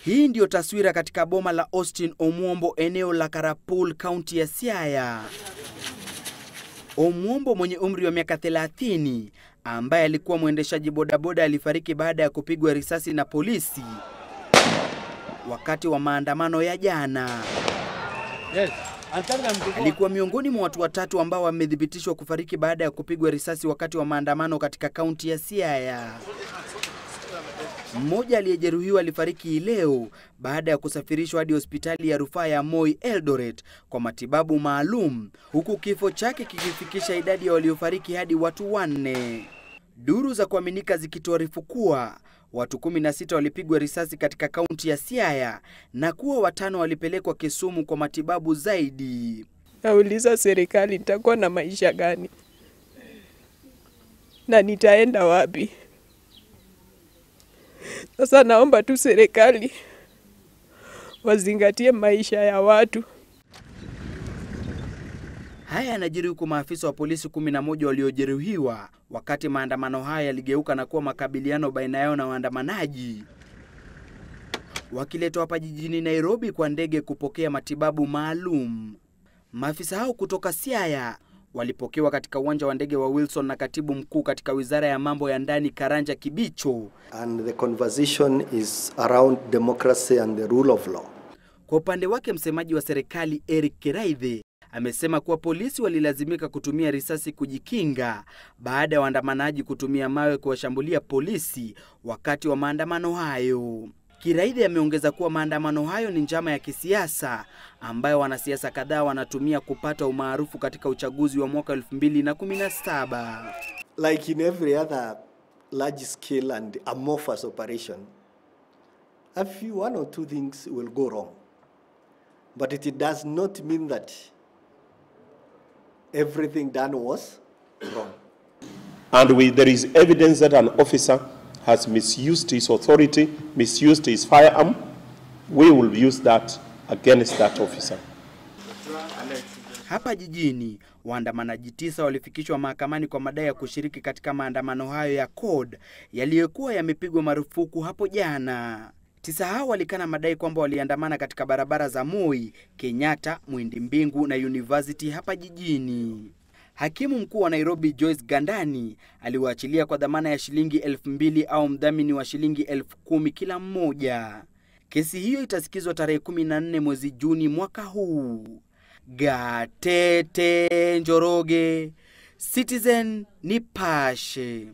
Hii ndiyo taswira katika boma la Austin Omwombo, eneo la Karapul, kaunti ya Siaya. Omwombo mwenye umri wa miaka 30, ambaye alikuwa mwendeshaji bodaboda, alifariki baada ya kupigwa risasi na polisi wakati wa maandamano ya jana. Alikuwa miongoni mwa watu watatu ambao wamethibitishwa kufariki baada ya kupigwa risasi wakati wa maandamano katika kaunti ya Siaya. Mmoja aliyejeruhiwa alifariki leo baada ya kusafirishwa hadi hospitali ya rufaa ya Moi Eldoret kwa matibabu maalum, huku kifo chake kikifikisha idadi ya waliofariki hadi watu 4. Duru za kuaminika zikituarifu kuwa watu 16 walipigwa risasi katika kaunti ya Siaya na kuwa 5 walipelekwa Kisumu kwa matibabu zaidi. Nauliza serikali, nitakuwa na maisha gani? Na nitaenda wapi? Sasa naomba tu serikali wazingatie maisha ya watu. Haya yanajiri huku maafisa wa polisi 11 waliojeruhiwa wakati maandamano haya yaligeuka na kuwa makabiliano baina yao na waandamanaji, wakiletwa hapa jijini Nairobi kwa ndege kupokea matibabu maalum. Maafisa hao kutoka Siaya walipokewa katika uwanja wa ndege wa Wilson na katibu mkuu katika wizara ya mambo ya ndani Karanja Kibicho. And the conversation is around democracy and the rule of law. Kwa upande wake, msemaji wa serikali Eric Kiraithe amesema kuwa polisi walilazimika kutumia risasi kujikinga baada ya waandamanaji kutumia mawe kuwashambulia polisi wakati wa maandamano hayo. Kiraithe ameongeza kuwa maandamano hayo ni njama ya kisiasa ambayo wanasiasa kadhaa wanatumia kupata umaarufu katika uchaguzi wa mwaka 2017. Like in every other large scale and amorphous operation, a few, 1 or 2 things will go wrong. But it does not mean that everything done was wrong. And there is evidence that an officer has misused his authority, misused his firearm. We will use that against that officer. Hapa jijini, waandamanaji 9 walifikishwa mahakamani kwa madai ya kushiriki katika maandamano hayo ya CORD yaliyokuwa yamepigwa marufuku hapo jana. 9 hao walikana madai kwamba waliandamana katika barabara za Moi, Kenyatta, Mwindi Mbingu na University hapa jijini. Hakimu mkuu wa Nairobi Joyce Gandani aliwaachilia kwa dhamana ya shilingi 2,000 au mdhamini wa shilingi 10,000 kila mmoja. Kesi hiyo itasikizwa tarehe 14 mwezi Juni mwaka huu. Gatete Njoroge, Citizen Nipashe.